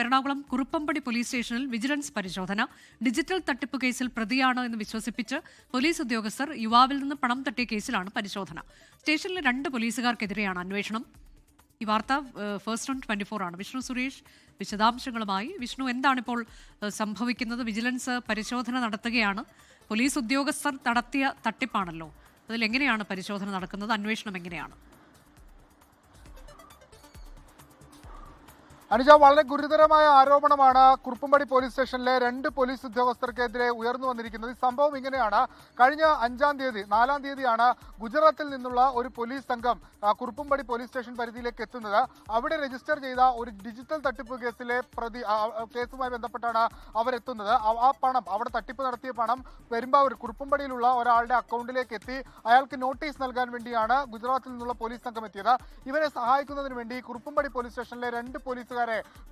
Ernakulam Kuruppampady police സ്റ്റേഷനിൽ vigilance പരിശോധന. Digital തട്ടിപ്പ് കേസിൽ പ്രതിയാണ് എന്ന് വിശ്വസിപ്പിച്ച് പോലീസ് ഉദ്യോഗസ്ഥർ യുവാവിൽ നിന്ന് പണം തട്ടിയ കേസിലാണ് പരിശോധന. സ്റ്റേഷനിലെ 2 പോലീസുകാർക്കെതിരെയാണ് അന്വേഷണം. ഈ വാർത്ത ഫസ്റ്റ് ഓൺ 24 ആണ്. വിഷ്ണു സുരേഷ് വിശദാംശങ്ങളുമായി. വിഷ്ണു, എന്താണിപ്പോൾ സംഭവിക്കുന്നത്? വിജിലൻസ് പരിശോധന നടത്തുകയാണ്. പോലീസ് ഉദ്യോഗസ്ഥർ നടത്തിയ തട്ടിപ്പാണല്ലോ. അതിൽ എങ്ങനെയാണ് പരിശോധന നടക്കുന്നത്? അന്വേഷണം എങ്ങനെയാണ്? അനുജ, വളരെ ഗുരുതരമായ ആരോപണമാണ് കുറുപ്പമ്പടി പോലീസ് സ്റ്റേഷനിലെ 2 പോലീസ് ഉദ്യോഗസ്ഥർക്കെതിരെ ഉയർന്നു വന്നിരിക്കുന്നത്. ഈ സംഭവം ഇങ്ങനെയാണ്. കഴിഞ്ഞ 4 തീയതിയാണ് ഗുജറാത്തിൽ നിന്നുള്ള ഒരു പോലീസ് സംഘം കുറുപ്പമ്പടി പോലീസ് സ്റ്റേഷൻ പരിധിയിലേക്ക് എത്തുന്നത്. അവിടെ രജിസ്റ്റർ ചെയ്ത ഒരു ഡിജിറ്റൽ തട്ടിപ്പ് കേസുമായി ബന്ധപ്പെട്ടാണ് അവരെത്തുന്നത്. ആ പണം, അവിടെ തട്ടിപ്പ് നടത്തിയ പണം പെരുമ്പാവൂർ കുറുപ്പമ്പടിയിലുള്ള ഒരാളുടെ അക്കൗണ്ടിലേക്ക് എത്തി. അയാൾക്ക് നോട്ടീസ് നൽകാൻ വേണ്ടിയാണ് ഗുജറാത്തിൽ നിന്നുള്ള പോലീസ് സംഘം എത്തിയത്. ഇവരെ സഹായിക്കുന്നതിന് വേണ്ടി കുറുപ്പമ്പടി പോലീസ് സ്റ്റേഷനിലെ 2 പോലീസുകാരെ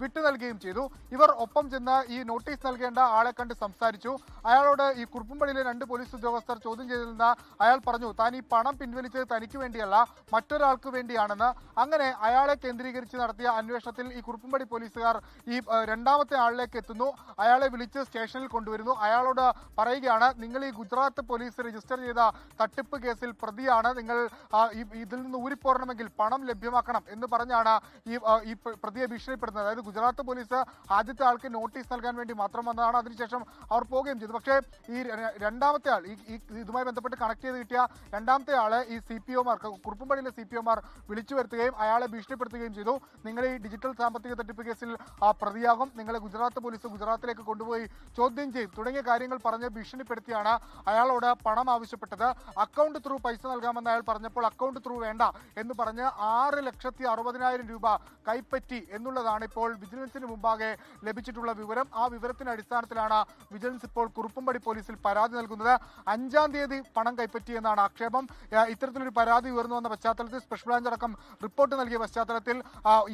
വിട്ടു നൽകുകയും ചെയ്തു. ഇവർ ഒപ്പം ചെന്ന് ഈ നോട്ടീസ് നൽകേണ്ട ആളെ കണ്ട് സംസാരിച്ചു. അയാളോട് ഈ കുറുപ്പമ്പടിയിലെ 2 പോലീസ് ഉദ്യോഗസ്ഥർ ചോദ്യം ചെയ്തിൽ നിന്ന് അയാൾ പറഞ്ഞു, താൻ ഈ പണം പിൻവലിച്ചത് തനിക്ക് വേണ്ടിയല്ല, മറ്റൊരാൾക്ക് വേണ്ടിയാണെന്ന്. അങ്ങനെ അയാളെ കേന്ദ്രീകരിച്ച് നടത്തിയ അന്വേഷണത്തിൽ ഈ കുറുപ്പമ്പടി പോലീസുകാർ ഈ 2ാമത്തെ ആളിലേക്ക് എത്തുന്നു. അയാളെ വിളിച്ച് സ്റ്റേഷനിൽ കൊണ്ടുവരുന്നു. അയാളോട് പറയുകയാണ്, നിങ്ങൾ ഈ ഗുജറാത്ത് പോലീസ് രജിസ്റ്റർ ചെയ്ത തട്ടിപ്പ് കേസിൽ പ്രതിയാണ്, നിങ്ങൾ ഇതിൽ നിന്ന് ഊരിപ്പോരണമെങ്കിൽ പണം ലഭ്യമാക്കണം എന്ന് പറഞ്ഞാണ് ഈ പ്രതിയെ ഭീഷണിപ്പെടുന്നത്. അതായത് ഗുജറാത്ത് പോലീസ് ആദ്യത്തെ ആൾക്ക് നോട്ടീസ് നൽകാൻ വേണ്ടി മാത്രം വന്നതാണ്. അതിനുശേഷം അവർ പോവുകയും ചെയ്തു. പക്ഷേ ഈ 2ാമത്തെ ആൾ, ഇതുമായി ബന്ധപ്പെട്ട് കണക്ട് ചെയ്ത് കിട്ടിയ 2ാമത്തെ ആള് ഈ CPOമാർ, കുറുപ്പമ്പടിയിലെ CPOമാർ വിളിച്ചു വരുത്തുകയും അയാളെ ഭീഷണിപ്പെടുത്തുകയും ചെയ്തു. നിങ്ങൾ ഈ ഡിജിറ്റൽ സാമ്പത്തിക തട്ടിപ്പ് കേസിൽ പ്രതിയാകും, നിങ്ങളെ ഗുജറാത്ത് പോലീസ് ഗുജറാത്തിലേക്ക് കൊണ്ടുപോയി ചോദ്യം ചെയ്യും തുടങ്ങിയ കാര്യങ്ങൾ പറഞ്ഞ് ഭീഷണിപ്പെടുത്തിയാണ് അയാളോട് പണം ആവശ്യപ്പെട്ടത്. അക്കൗണ്ട് ത്രൂ പൈസ നൽകാമെന്ന് അയാൾ പറഞ്ഞപ്പോൾ അക്കൗണ്ട് ത്രൂ വേണ്ട എന്ന് പറഞ്ഞ് 6,60,000 രൂപ കൈപ്പറ്റി എന്നുള്ളതാണ് ഇപ്പോൾ വിജിലൻസിന് മുമ്പാകെ ലഭിച്ചിട്ടുള്ള വിവരം. ആ വിവരത്തിന്റെ അടിസ്ഥാനത്തിലാണ് വിജിലൻസ് ഇപ്പോൾ കുറുപ്പമ്പടി പോലീസിൽ പരാതി നൽകുന്നത്. 5-ാം തീയതി പണം കൈപ്പറ്റിയെന്നാണ് ആക്ഷേപം. ഇത്തരത്തിലൊരു പരാതി ഉയർന്നു വന്ന പശ്ചാത്തലത്തിൽ സ്പെഷ്യൽ ബ്രാഞ്ച് അടക്കം റിപ്പോർട്ട് നൽകിയ പശ്ചാത്തലത്തിൽ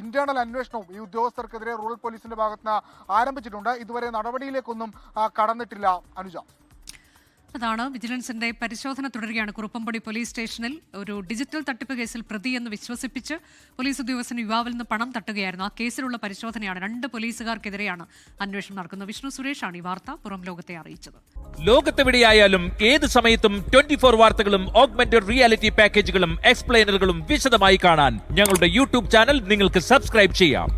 ഇന്റേണൽ അന്വേഷണവും ഈ ഉദ്യോഗസ്ഥർക്കെതിരെ റൂറൽ പോലീസിന്റെ ഭാഗത്ത് ആരംഭിച്ചിട്ടുണ്ട്. ഇതുവരെ നടപടിയിലേക്കൊന്നും കടന്നിട്ടില്ല. അനുജ, അതാണ് വിജിലൻസിന്റെ പരിശോധന തുടരുകയാണ്. കുറുപ്പമ്പടി പോലീസ് സ്റ്റേഷനിൽ ഒരു ഡിജിറ്റൽ തട്ടിപ്പ് കേസിൽ പ്രതി എന്ന് വിശ്വസിപ്പിച്ച് പോലീസ് ഉദ്യോഗസ്ഥൻ യുവാവിൽ നിന്ന് പണം തട്ടുകയായിരുന്നു. ആ കേസിലുള്ള പരിശോധനയാണ്. 2 പോലീസുകാർക്കെതിരെയാണ് അന്വേഷണം നടക്കുന്നത്. വിഷ്ണു സുരേഷാണ് ഈ വാർത്ത പുറം ലോകത്തെ അറിയിച്ചത്. ലോകത്തെവിടെയായാലും ഏത് സമയത്തും 24 വാർത്തകളും ഓഗ്മെന്റഡ് റിയാലിറ്റി പാക്കേജുകളും എക്സ്പ്ലെയിനറുകളും വിശദമായി കാണാൻ ഞങ്ങളുടെ യൂട്യൂബ് ചാനൽ നിങ്ങൾക്ക് സബ്സ്ക്രൈബ് ചെയ്യാം.